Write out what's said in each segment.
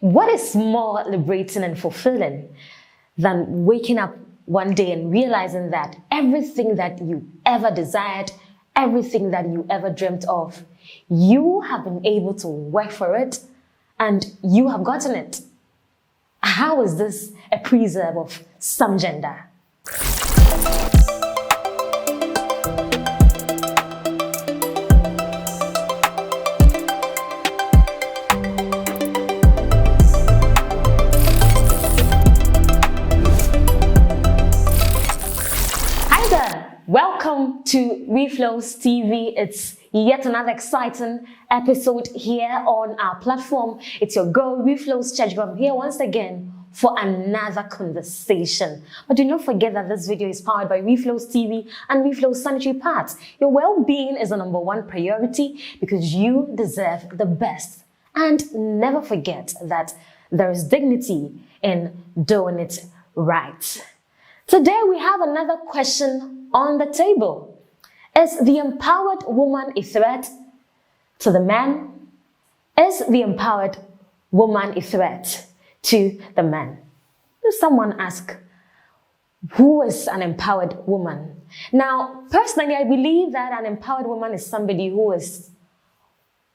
What is more liberating and fulfilling than waking up one day and realizing that everything that you ever desired, everything that you ever dreamt of, you have been able to work for it and you have gotten it? How is this a preserve of some gender? Welcome to REFLO'S TV. It's yet another exciting episode here on our platform. It's your girl, REFLO'S Church Girl, here once again for another conversation. But do not forget that this video is powered by REFLO'S TV and REFLO'S Sanitary pads. Your well-being is the #1 priority because you deserve the best. And never forget that there is dignity in doing it right. Today we have another question on the table. Is the empowered woman a threat to the man? Is the empowered woman a threat to the man? Someone ask, who is an empowered woman? Now, personally, I believe that an empowered woman is somebody who is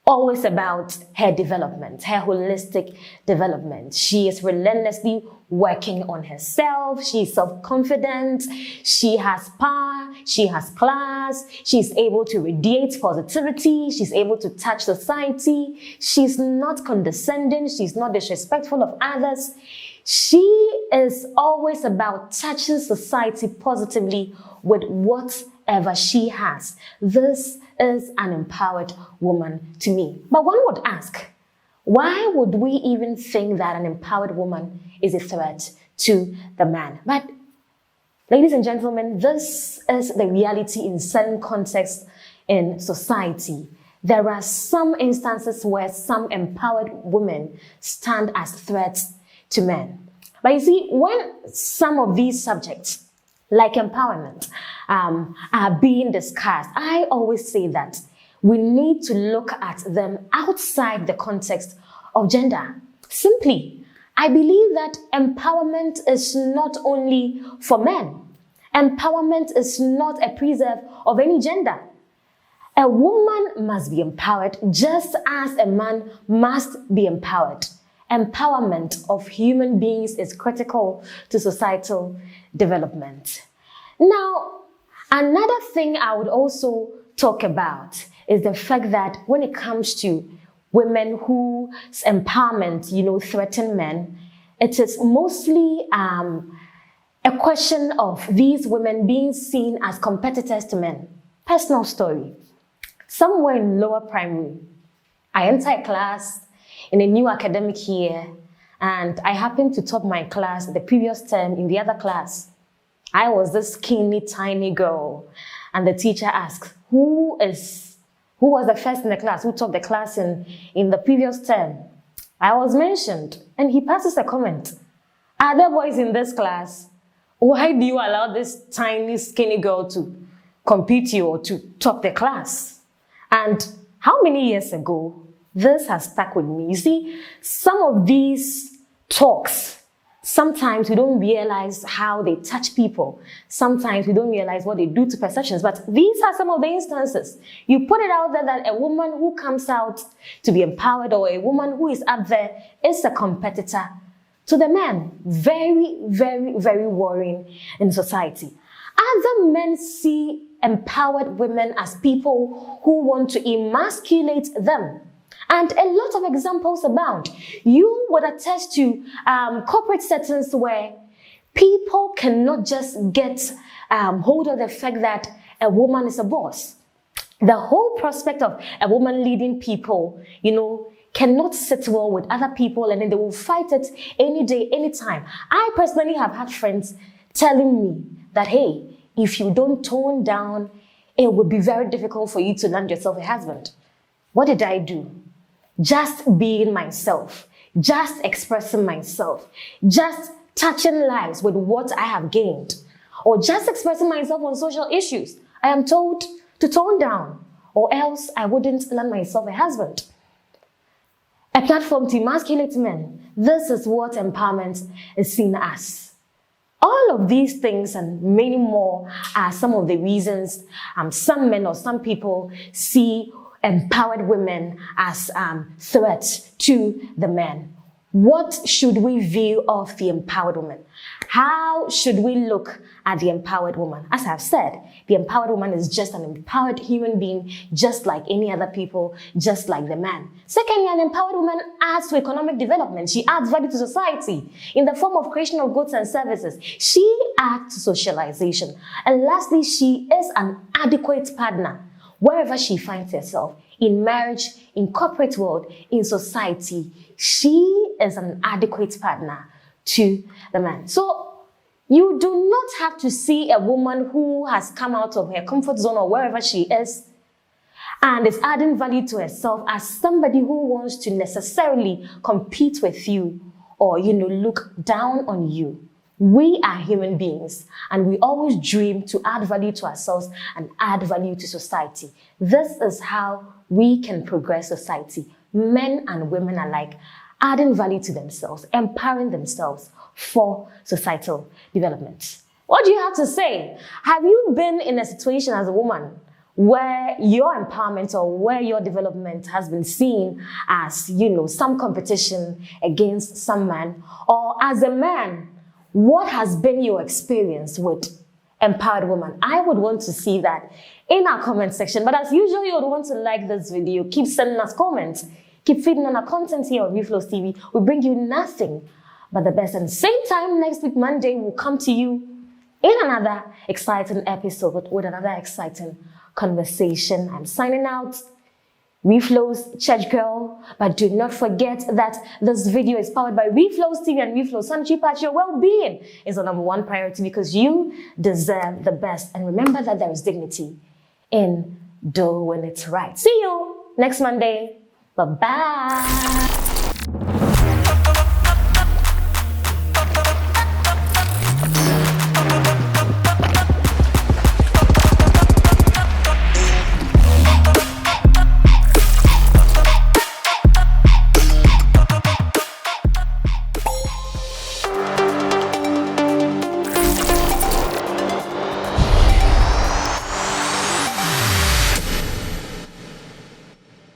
always about her development, her holistic development. She is relentlessly working on herself. She's self-confident. She has power. She has class. She's able to radiate positivity. She's able to touch society. She's not condescending. She's not disrespectful of others. She is always about touching society positively with whatever she has. This is an empowered woman to me. But one would ask, why would we even think that an empowered woman is a threat to the man? But ladies and gentlemen, this is the reality in certain contexts in society. There are some instances where some empowered women stand as threats to men. But you see, when some of these subjects like empowerment are being discussed, I always say that we need to look at them outside the context of gender. Simply, I believe that empowerment is not only for men. Empowerment is not a preserve of any gender. A woman must be empowered just as a man must be empowered. Empowerment of human beings is critical to societal development. Now, another thing I would also talk about is the fact that when it comes to women whose empowerment, threaten men, it is mostly a question of these women being seen as competitors to men. Personal story. Somewhere in lower primary, I entered a class in a new academic year, and I happened to top my class the previous term in the other class. I was this skinny, tiny girl, and the teacher asked, who was the first in the class, who topped the class in the previous term? I was mentioned, and he passes a comment. Are there boys in this class? Why do you allow this tiny, skinny girl to compete you or to top the class? And how many years ago? This has stuck with me. You see, some of these talks, sometimes we don't realize how they touch people. Sometimes we don't realize what they do to perceptions. But these are some of the instances. You put it out there that a woman who comes out to be empowered or a woman who is up there is a competitor to the man. Very, very, very worrying in society. Other men see empowered women as people who want to emasculate them. And a lot of examples abound. You would attest to corporate settings where people cannot just get hold of the fact that a woman is a boss. The whole prospect of a woman leading people, cannot sit well with other people, and then they will fight it any day, anytime. I personally have had friends telling me that, hey, if you don't tone down, it would be very difficult for you to land yourself a husband. What did I do? Just being myself, just expressing myself, just touching lives with what I have gained, or just expressing myself on social issues. I am told to tone down, or else I wouldn't land myself a husband. a platform to emasculate men. This is what empowerment is seen as. All of these things and many more are some of the reasons some men or some people see empowered women as threats to the men. What should we view of the empowered woman? How should we look at the empowered woman? As I've said, the empowered woman is just an empowered human being, just like any other people, just like the man. Secondly, an empowered woman adds to economic development. She adds value to society in the form of creation of goods and services. She adds to socialization. And lastly, she is an adequate partner wherever she finds herself, in marriage, in corporate world, in society. She is an adequate partner to the man. So you do not have to see a woman who has come out of her comfort zone or wherever she is and is adding value to herself as somebody who wants to necessarily compete with you or, look down on you. We are human beings and we always dream to add value to ourselves and add value to society. This is how we can progress society, men and women alike, adding value to themselves, empowering themselves for societal development. What do you have to say? Have you been in a situation as a woman where your empowerment or where your development has been seen as, some competition against some man? Or as a man, what has been your experience with empowered women? I would want to see that in our comment section. But as usual, you would want to like this video. Keep sending us comments. Keep feeding on our content here on REFLO'S TV. We bring you nothing but the best. And same time next week, Monday, we'll come to you in another exciting episode with another exciting conversation. I'm signing out. REFLO'S Church Girl. But do not forget that this video is powered by REFLO'S TV and REFLO'S Sanitary. Your well-being is the #1 priority because you deserve the best. And remember that there is dignity in doing it right. See you next Monday. Bye-bye.